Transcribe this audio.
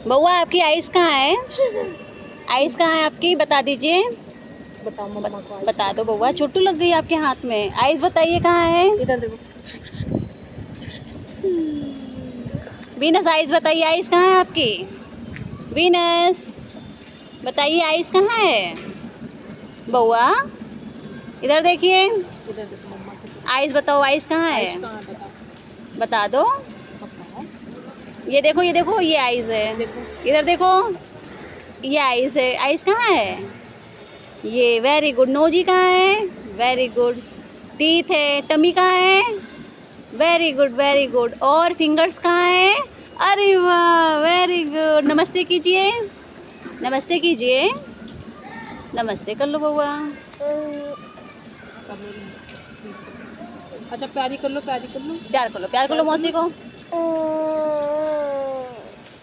बउआ आपकी आइस कहाँ है? आइस कहाँ है आपकी, बता दीजिए। बताओ मम्मा को। बता दो बउआ, चोटू लग गई आपके हाथ में। आइस बताइए कहाँ है? इधर देखो। वीनस आइस बताइए, आइस कहाँ है आपकी? वीनस बताइए आइस कहाँ है? बउआ इधर देखिए, इधर देखो मम्मा को। आइस बताओ, आइस कहाँ है? आइस कहाँ है बताओ। बता दो। बताओ। ये देखो, ये देखो, ये आइस है। देखो। इधर देखो, ये आइस है। आइस कहाँ है? ये वेरी गुड। नोजी कहाँ है? Very good. टीथ है। टमी कहाँ है? Very good, very good. और फिंगर्स कहाँ है? अरे वाह, वेरी गुड। नमस्ते कीजिए, नमस्ते कीजिए। नमस्ते कर लो बउआ। कर लो। अच्छा प्यारी कर लो, प्यारी कर लो। प्यार कर लो, प्यार कर लो मौसी को।